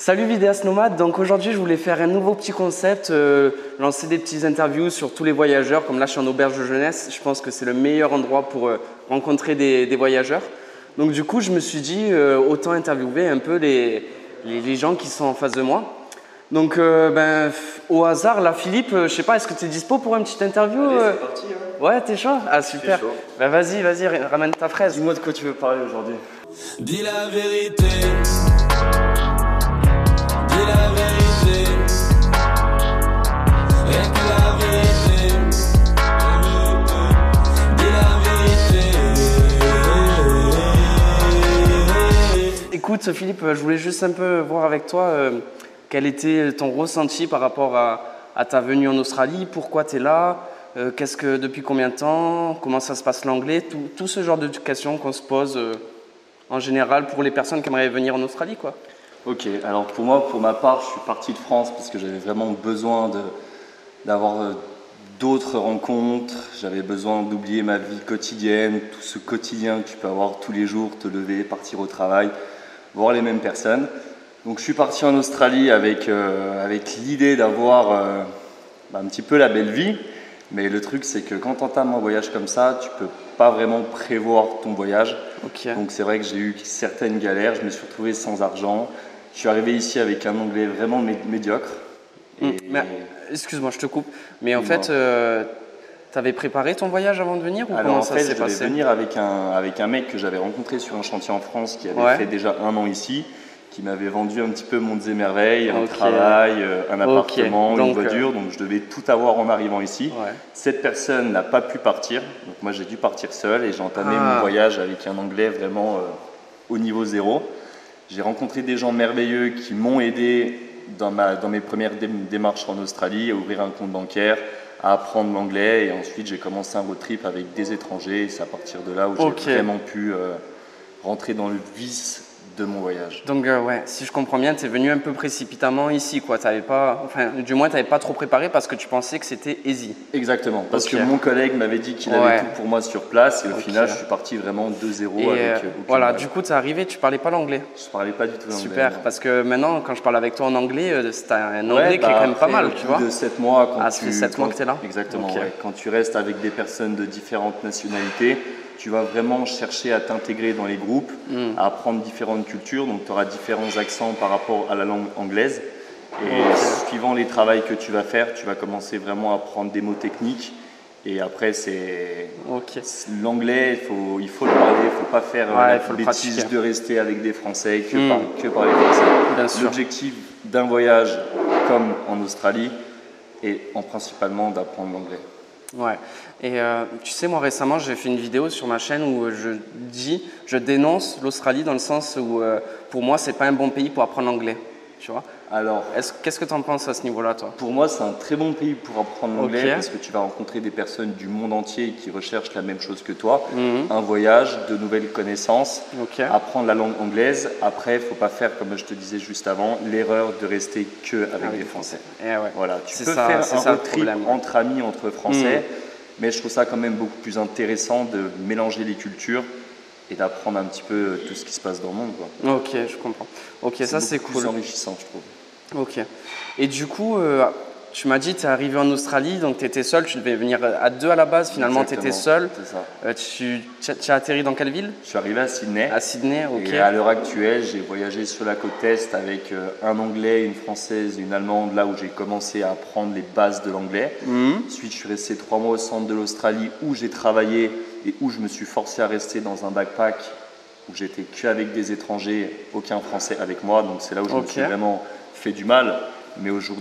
Salut vidéaste nomade, donc aujourd'hui je voulais faire un nouveau petit concept, lancer des petites interviews sur tous les voyageurs. Comme là je suis en auberge de jeunesse, je pense que c'est le meilleur endroit pour rencontrer des voyageurs. Donc du coup je me suis dit autant interviewer un peu les gens qui sont en face de moi. Donc au hasard là Philippe, je sais pas, est-ce que tu es dispo pour une petite interview? Allez, c'est parti hein. Ouais, t'es chaud? Ah super, chaud. Vas-y, ramène ta fraise. Dis-moi de quoi tu veux parler aujourd'hui. Dis la vérité. Dis la vérité. Rien que la vérité. Dis la vérité. Écoute Philippe, je voulais juste un peu voir avec toi quel était ton ressenti par rapport à ta venue en Australie, pourquoi tu es là, depuis combien de temps, comment ça se passe l'anglais, tout ce genre de questions qu'on se pose en général pour les personnes qui aimeraient venir en Australie, quoi. Ok, alors pour ma part, je suis parti de France parce que j'avais vraiment besoin d'avoir d'autres rencontres, j'avais besoin d'oublier ma vie quotidienne, tout ce quotidien que tu peux avoir tous les jours, te lever, partir au travail, voir les mêmes personnes. Donc je suis parti en Australie avec l'idée d'avoir un petit peu la belle vie, mais le truc c'est que quand tu entames un voyage comme ça, tu peux pas vraiment prévoir ton voyage. Okay. Donc c'est vrai que j'ai eu certaines galères, je me suis retrouvé sans argent, je suis arrivé ici avec un anglais vraiment médiocre. Excuse-moi, je te coupe, mais en fait, tu avais préparé ton voyage avant de venir ou comment ça s'est passé? Je devais venir avec un mec que j'avais rencontré sur un chantier en France qui avait fait déjà 1 an ici, qui m'avait vendu un petit peu monts et merveilles, un travail, un appartement, une voiture, donc je devais tout avoir en arrivant ici. Ouais. Cette personne n'a pas pu partir, donc moi j'ai dû partir seul et j'ai entamé mon voyage avec un anglais vraiment au niveau 0. J'ai rencontré des gens merveilleux qui m'ont aidé dans mes premières démarches en Australie, à ouvrir un compte bancaire, à apprendre l'anglais, et ensuite j'ai commencé un road trip avec des étrangers, et c'est à partir de là où j'ai vraiment pu rentrer dans le vice de mon voyage. Donc ouais, si je comprends bien, tu es venu un peu précipitamment ici, quoi. T'avais pas, du moins tu n'avais pas trop préparé parce que tu pensais que c'était easy. Exactement, parce que mon collègue m'avait dit qu'il avait tout pour moi sur place, et au final je suis parti vraiment de 0 avec voilà, du coup tu es arrivé, tu parlais pas l'anglais? Je parlais pas du tout l'anglais. Super, parce que maintenant quand je parle avec toi en anglais, c'est un anglais qui est quand même pas mal, tu vois. De 7 mois, ça fait 7 mois que tu es là? Exactement, quand tu restes avec des personnes de différentes nationalités, tu vas vraiment chercher à t'intégrer dans les groupes, à apprendre différentes cultures, donc tu auras différents accents par rapport à la langue anglaise. Et suivant les travaux que tu vas faire, tu vas commencer vraiment à apprendre des mots techniques. Et après, c'est l'anglais, il faut le parler, il ne faut pas faire la bêtise de rester avec des Français que parler français. L'objectif d'un voyage comme en Australie est principalement d'apprendre l'anglais. Ouais, et tu sais, moi récemment j'ai fait une vidéo sur ma chaîne où je dénonce l'Australie dans le sens où pour moi c'est pas un bon pays pour apprendre l'anglais, tu vois. Alors, qu'est-ce que tu en penses à ce niveau-là, toi? Pour moi, c'est un très bon pays pour apprendre l'anglais parce que tu vas rencontrer des personnes du monde entier qui recherchent la même chose que toi. Un voyage, de nouvelles connaissances, apprendre la langue anglaise. Après, il ne faut pas faire, comme je te disais juste avant, l'erreur de rester avec des Français. Voilà, tu peux faire un road trip entre amis, entre Français, mais je trouve ça quand même beaucoup plus intéressant de mélanger les cultures et d'apprendre un petit peu tout ce qui se passe dans le monde, quoi. Ok, je comprends. Ok, ça c'est cool. C'est enrichissant, je trouve. Ok. Et du coup, tu m'as dit que tu es arrivé en Australie, donc tu étais seul, tu devais venir à 2 à la base, finalement tu étais seul. C'est ça. Tu as atterri dans quelle ville? Je suis arrivé à Sydney. À Sydney, ok. Et à l'heure actuelle, j'ai voyagé sur la côte Est avec un Anglais, une Française et une Allemande, là où j'ai commencé à apprendre les bases de l'anglais. Ensuite, je suis resté 3 mois au centre de l'Australie où j'ai travaillé et où je me suis forcé à rester dans un backpack où j'étais qu'avec des étrangers, aucun Français avec moi. Donc c'est là où je me suis vraiment fait du mal, mais au jour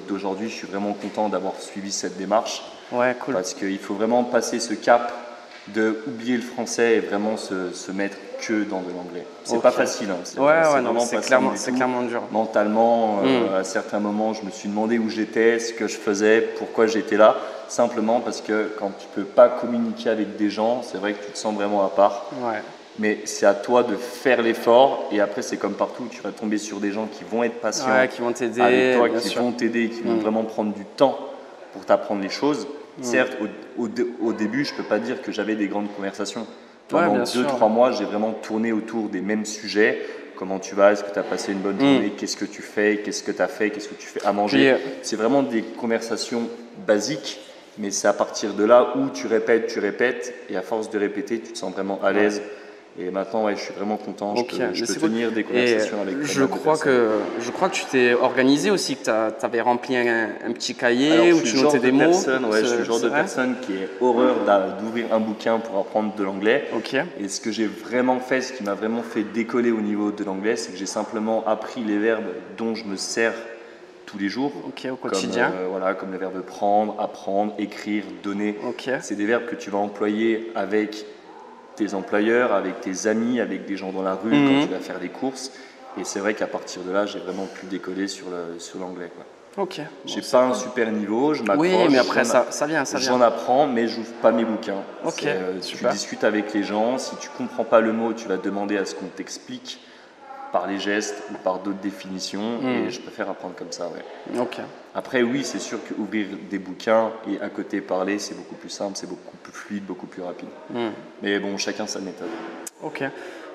d'aujourd'hui, je suis vraiment content d'avoir suivi cette démarche. Ouais, cool. Parce qu'il faut vraiment passer ce cap de oublier le français et vraiment se mettre que dans de l'anglais. C'est pas facile. Hein. C'est clairement dur. Mentalement, à certains moments, je me suis demandé où j'étais, ce que je faisais, pourquoi j'étais là. Simplement parce que quand tu peux pas communiquer avec des gens, c'est vrai que tu te sens vraiment à part. Mais c'est à toi de faire l'effort et après c'est comme partout, tu vas tomber sur des gens qui vont être patients qui vont t'aider avec toi, qui vont t'aider, qui vont vraiment prendre du temps pour t'apprendre les choses. Certes, au début, je ne peux pas dire que j'avais des grandes conversations. Pendant 2-3 mois, j'ai vraiment tourné autour des mêmes sujets, comment tu vas, est-ce que tu as passé une bonne journée, qu'est-ce que tu fais, qu'est-ce que tu as fait, qu'est-ce que tu fais à manger. C'est vraiment des conversations basiques, mais c'est à partir de là où tu répètes, et à force de répéter, tu te sens vraiment à l'aise. Et maintenant, je suis vraiment content, je peux tenir des conversations avec je crois que tu t'es organisé aussi, que tu avais rempli un petit cahier où tu notais des mots. Je suis le genre de personne qui est horreur d'ouvrir un bouquin pour apprendre de l'anglais. Et ce que j'ai vraiment fait, ce qui m'a vraiment fait décoller au niveau de l'anglais, c'est que j'ai simplement appris les verbes dont je me sers tous les jours, au quotidien. Comme les verbes prendre, apprendre, écrire, donner. C'est des verbes que tu vas employer avec tes employeurs, avec tes amis, avec des gens dans la rue quand tu vas faire des courses. Et c'est vrai qu'à partir de là, j'ai vraiment pu décoller sur l'anglais. J'ai pas un super niveau, je m'accroche. Oui, mais après ça vient. J'en apprends, mais je n'ouvre pas mes bouquins. Tu discutes avec les gens, si tu comprends pas le mot, tu vas demander à ce qu'on t'explique par les gestes ou par d'autres définitions, et je préfère apprendre comme ça. Après, oui, c'est sûr qu'ouvrir des bouquins et à côté parler, c'est beaucoup plus simple, c'est beaucoup plus fluide, beaucoup plus rapide. Mais bon, chacun sa méthode.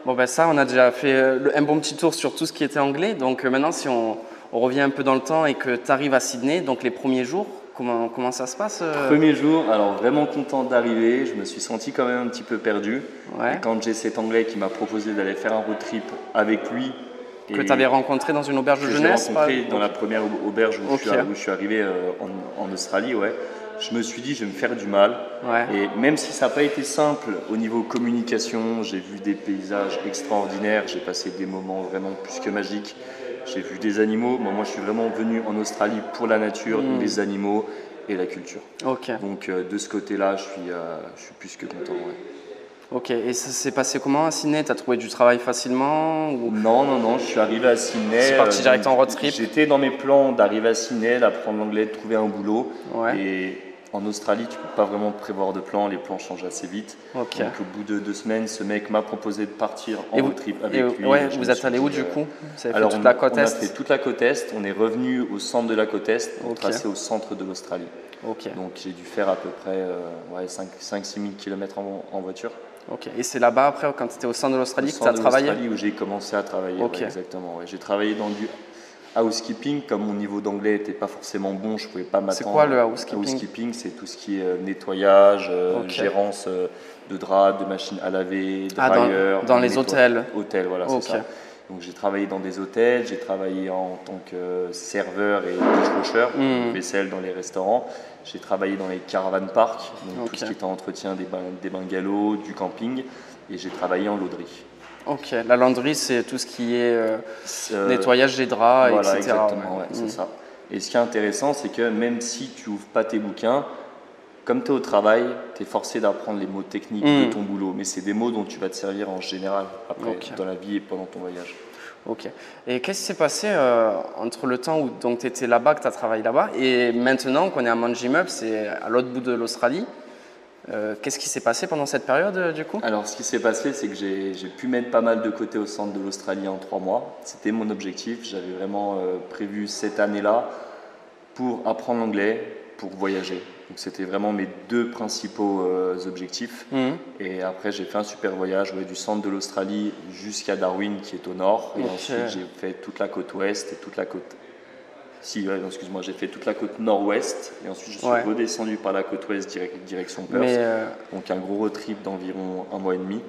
Bon, ça, on a déjà fait un bon petit tour sur tout ce qui était anglais. Donc maintenant, si on revient un peu dans le temps et que tu arrives à Sydney, donc les premiers jours, comment ça se passe Premier jour, alors vraiment content d'arriver. Je me suis senti quand même un petit peu perdu. Et quand j'ai cet Anglais qui m'a proposé d'aller faire un road trip avec lui. Que tu avais rencontré dans une auberge de jeunesse? J'ai rencontré dans la première auberge où je suis arrivé en Australie. Je me suis dit, je vais me faire du mal. Et même si ça n'a pas été simple au niveau communication, j'ai vu des paysages extraordinaires. J'ai passé des moments vraiment plus que magiques. J'ai vu des animaux. Moi, je suis vraiment venu en Australie pour la nature, les animaux et la culture. Donc, de ce côté-là, je suis plus que content. Et ça s'est passé comment à Sydney? Tu as trouvé du travail facilement ou... Non, je suis arrivé à Sydney. C'est parti direct en road trip? J'étais dans mes plans d'arriver à Sydney, d'apprendre l'anglais, de trouver un boulot. Et en Australie, tu ne peux pas vraiment prévoir de plans, les plans changent assez vite. Donc au bout de 2 semaines, ce mec m'a proposé de partir en road trip avec lui. Vous êtes allé où du coup? Vous avez fait toute la côte est? On a fait toute la côte est, on est revenu au centre de la côte est, pour tracer au centre de l'Australie. Donc j'ai dû faire à peu près 5-6 000 km en voiture. Et c'est là-bas après, quand tu étais au centre de l'Australie, que tu as travaillé? Au centre de l'Australie où j'ai commencé à travailler, exactement. J'ai travaillé dans du housekeeping, comme mon niveau d'anglais n'était pas forcément bon, je ne pouvais pas m'attendre. C'est quoi le housekeeping? Housekeeping, c'est tout ce qui est nettoyage, gérance de draps, de machines à laver, dryers. Dans les hôtels? Hôtels, voilà, c'est ça. Donc j'ai travaillé dans des hôtels, j'ai travaillé en tant que serveur et dishwasher, vaisselle dans les restaurants. J'ai travaillé dans les caravan parks, donc tout ce qui est en entretien des bungalows, du camping, et j'ai travaillé en lauderie. La launderie, c'est tout ce qui est nettoyage des draps, voilà, etc. Exactement, c'est ça. Et ce qui est intéressant, c'est que même si tu n'ouvres pas tes bouquins, comme tu es au travail, tu es forcé d'apprendre les mots techniques de ton boulot, mais c'est des mots dont tu vas te servir en général après dans la vie et pendant ton voyage. Et qu'est-ce qui s'est passé entre le temps où tu étais là-bas, que tu as travaillé là-bas, et maintenant qu'on est à Manjimup, c'est à l'autre bout de l'Australie? Qu'est-ce qui s'est passé pendant cette période du coup? Alors ce qui s'est passé, c'est que j'ai pu mettre pas mal de côté au centre de l'Australie en 3 mois. C'était mon objectif, j'avais vraiment prévu cette année-là pour apprendre l'anglais, pour voyager. Donc c'était vraiment mes 2 principaux objectifs. Et après j'ai fait un super voyage du centre de l'Australie jusqu'à Darwin qui est au nord. Et ensuite j'ai fait toute la côte ouest et toute la côte... j'ai fait toute la côte nord-ouest et ensuite je suis redescendu par la côte ouest direction Perth. Donc un gros road trip d'environ 1 mois et demi.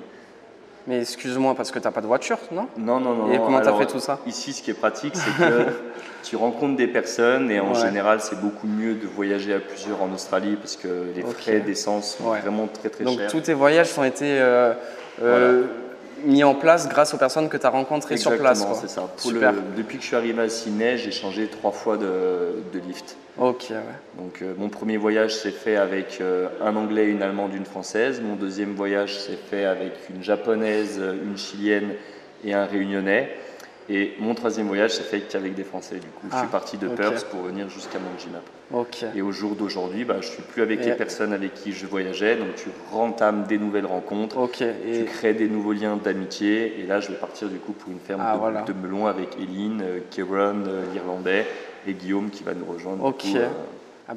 Mais excuse-moi, parce que tu n'as pas de voiture, non? Non. Et comment tu as fait tout ça? Ici, ce qui est pratique, c'est que tu rencontres des personnes et en général, c'est beaucoup mieux de voyager à plusieurs en Australie parce que les frais d'essence sont vraiment très chers. Donc tous tes voyages ont été mis en place grâce aux personnes que tu as rencontrées sur place. Exactement, c'est ça. Depuis que je suis arrivé à Sydney, j'ai changé 3 fois de lift. Donc mon premier voyage s'est fait avec un Anglais, une Allemande, une Française. Mon deuxième voyage s'est fait avec une Japonaise, une Chilienne et un Réunionnais. Et mon 3e voyage s'est fait qu'avec des Français. Du coup, je suis parti de Perth pour venir jusqu'à Manjimup. Et au jour d'aujourd'hui, je ne suis plus avec les personnes avec qui je voyageais. Donc tu rentames des nouvelles rencontres, tu crées des nouveaux liens d'amitié. Et là, je vais partir du coup pour une ferme de melons avec Eileen, Kieran, l'Irlandais, et Guillaume qui va nous rejoindre.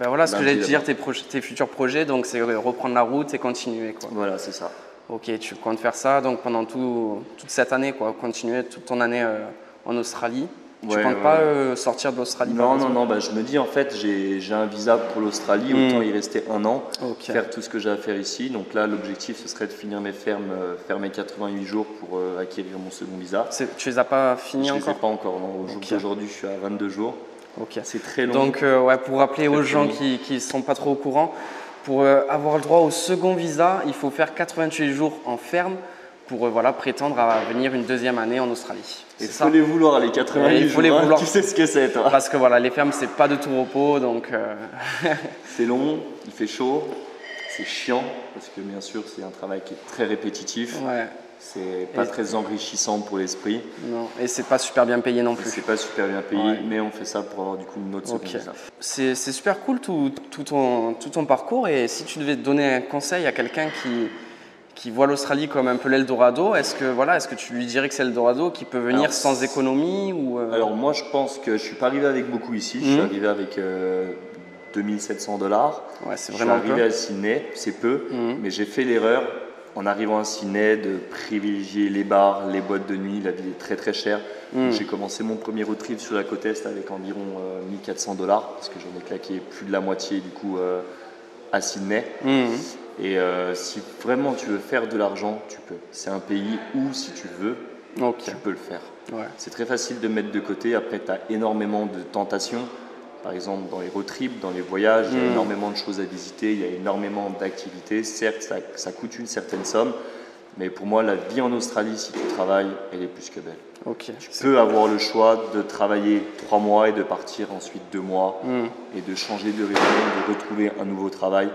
Voilà ce que j'allais te dire, tes futurs projets, donc c'est reprendre la route et continuer. Voilà, c'est ça. Ok, tu comptes faire ça donc pendant toute cette année, quoi, continuer toute ton année en Australie. Tu ne comptes pas sortir de l'Australie? Non, bah, je me dis en fait j'ai un visa pour l'Australie, autant y rester un an, faire tout ce que j'ai à faire ici. Donc là l'objectif ce serait de finir mes fermes, faire mes 88 jours pour acquérir mon second visa. Tu les as pas finis encore? Je les ai pas encore, non. Au jour d'aujourd'hui je suis à 22 jours. C'est très long. Donc pour rappeler aux gens qui ne sont pas trop au courant, pour avoir le droit au second visa, il faut faire 88 jours en ferme pour prétendre à venir une deuxième année en Australie. Il faut les vouloir, les 88 jours, hein, tu sais ce que c'est toi. Parce que les fermes, c'est pas de tout repos, donc… C'est long, il fait chaud, c'est chiant, parce que bien sûr, c'est un travail qui est très répétitif. Ouais. C'est pas très enrichissant pour l'esprit. Non, et c'est pas super bien payé non plus. C'est pas super bien payé, mais on fait ça pour avoir du coup une autre seconde visa. C'est super cool tout ton parcours, et si tu devais donner un conseil à quelqu'un qui voit l'Australie comme un peu l'Eldorado, est-ce que tu lui dirais que c'est l'Eldorado, qui peut venir sans économie ou Alors moi je pense que je suis pas arrivé avec beaucoup ici, je suis arrivé avec 2700 $. Ouais, c'est vraiment peu. Je suis arrivé à Sydney, c'est peu, mais j'ai fait l'erreur en arrivant à Sydney de privilégier les bars, les boîtes de nuit, la ville est très très chère. J'ai commencé mon premier road trip sur la côte Est avec environ 1400 $, parce que j'en ai claqué plus de la moitié du coup à Sydney. Et si vraiment tu veux faire de l'argent, tu peux. C'est un pays où, si tu veux, tu peux le faire. Ouais. C'est très facile de mettre de côté. Après, tu as énormément de tentations. Par exemple, dans les road trips, dans les voyages, il y a énormément de choses à visiter, il y a énormément d'activités. Certes, ça coûte une certaine somme, mais pour moi, la vie en Australie, si tu travailles, elle est plus que belle. Tu peux avoir le choix de travailler 3 mois et de partir ensuite 2 mois et de changer de régime, de retrouver un nouveau travail.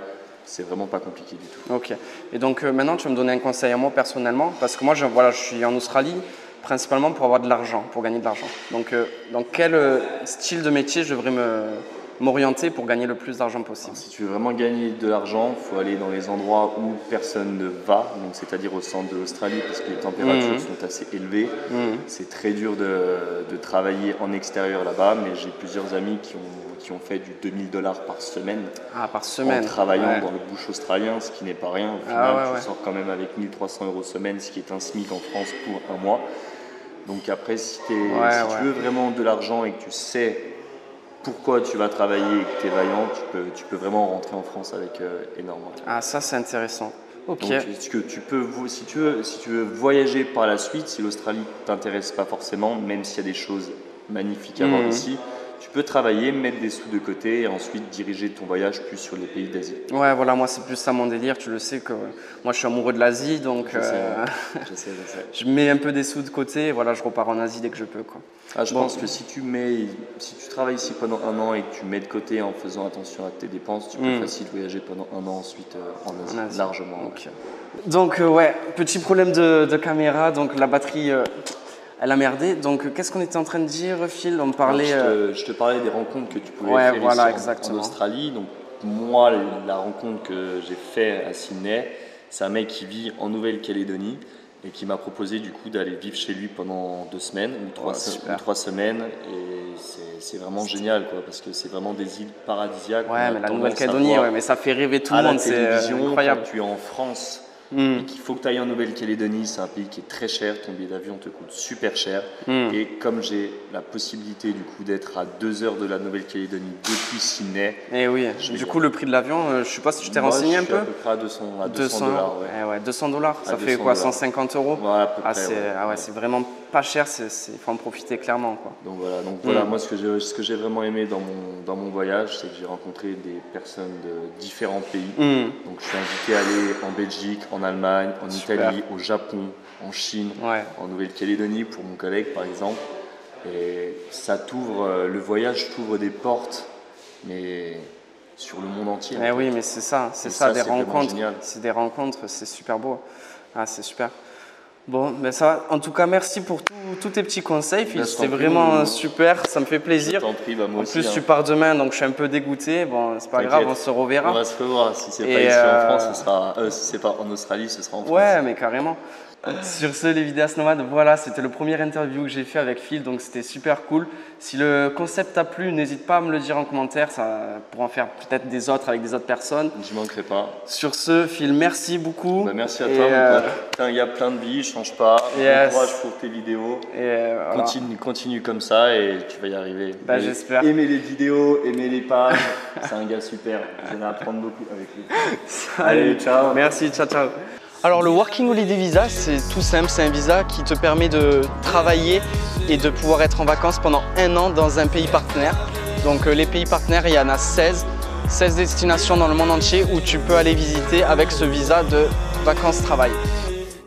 C'est vraiment pas compliqué du tout. Ok. Et donc maintenant, tu vas me donner un conseil à moi personnellement, parce que moi, je suis en Australie principalement pour avoir de l'argent, pour gagner de l'argent. Donc, dans quel style de métier je devrais m'orienter pour gagner le plus d'argent possible? Alors, si tu veux vraiment gagner de l'argent, il faut aller dans les endroits où personne ne va, donc c'est-à-dire au centre de l'Australie, parce que les températures sont assez élevées. C'est très dur de travailler en extérieur là-bas, mais j'ai plusieurs amis qui ont fait du 2000 $ par semaine. Ah, par semaine. En travaillant dans le bush australien, ce qui n'est pas rien. Au final, tu sors quand même avec 1300 € semaine, ce qui est un SMIC en France pour un mois. Donc après, si tu veux vraiment de l'argent et que tu sais pourquoi tu vas travailler et que tu es vaillant, tu peux vraiment rentrer en France avec énormément. Ah, ça c'est intéressant. Ok. Donc, si tu veux voyager par la suite, si l'Australie ne t'intéresse pas forcément, même s'il y a des choses magnifiques à voir ici, tu peux travailler, mettre des sous de côté et ensuite diriger ton voyage plus sur les pays d'Asie. Ouais, moi c'est plus ça mon délire. Tu le sais que moi je suis amoureux de l'Asie, donc je sais. Je mets un peu des sous de côté et je repars en Asie dès que je peux, quoi. Je pense que si tu travailles ici pendant un an et que tu mets de côté en faisant attention à tes dépenses, tu peux facilement voyager pendant un an ensuite en Asie, largement. Okay. Donc petit problème de caméra, donc la batterie elle a merdé. Donc qu'est-ce qu'on était en train de dire, Phil? On parlait. Je te parlais des rencontres que tu pouvais faire ici en Australie. Donc moi, la rencontre que j'ai faite à Sydney, c'est un mec qui vit en Nouvelle-Calédonie et qui m'a proposé du coup d'aller vivre chez lui pendant 2 semaines ou 3 semaines. Et c'est vraiment génial, quoi, parce que c'est vraiment des îles paradisiaques. Ouais, mais la Nouvelle-Calédonie, mais ça fait rêver tout le monde. C'est incroyable. Quand tu es en France et qu'il faut que tu ailles en Nouvelle-Calédonie, c'est un pays qui est très cher, ton billet d'avion te coûte super cher. Et comme j'ai la possibilité du coup d'être à 2 heures de la Nouvelle-Calédonie depuis Sydney. Et oui, du coup le prix de l'avion, je sais pas si tu t'es renseigné un peu. À peu près à 200 $. Ouais, 200 $, ça fait quoi, 150 €? Voilà, à peu près, c'est vraiment pas cher, il faut en profiter clairement, quoi. Donc voilà, moi ce que j'ai vraiment aimé dans mon voyage, c'est que j'ai rencontré des personnes de différents pays. Donc je suis invité à aller en Belgique, en Allemagne, en Italie, au Japon, en Chine, en Nouvelle-Calédonie pour mon collègue par exemple. Et ça le voyage t'ouvre des portes, mais sur le monde entier. Oui, mais c'est ça, des rencontres. C'est des rencontres, c'est super beau. Ah, c'est super. Bon, ben ça, en tout cas, merci pour tous tes petits conseils, Phil. C'était vraiment super, ça me fait plaisir. Je t'en prie, moi aussi. En plus, tu pars demain, donc je suis un peu dégoûté. Bon, c'est pas grave, on se reverra. On va se revoir. Si c'est pas ici en France, si c'est pas en Australie, ce sera en France. Ouais, mais carrément. Sur ce, les vidéastes nomades, voilà, c'était le premier interview que j'ai fait avec Phil, donc c'était super cool. Si le concept t'a plu, n'hésite pas à me le dire en commentaire, ça pour en faire peut-être des autres avec des autres personnes. Je manquerai pas. Sur ce, Phil, merci beaucoup. Bah, merci à toi. Il y a plein de vies, change pas. Bon courage pour tes vidéos. Voilà. Continue comme ça et tu vas y arriver. Bah, j'espère. Aimez les vidéos, aimez les pages. C'est un gars super. Vous allez apprendre beaucoup avec lui. Allez, ciao. Merci, ciao, ciao. Alors le Working Holiday Visa, c'est tout simple, c'est un visa qui te permet de travailler et de pouvoir être en vacances pendant 1 an dans un pays partenaire. Donc les pays partenaires, il y en a 16 destinations dans le monde entier où tu peux aller visiter avec ce visa de vacances-travail.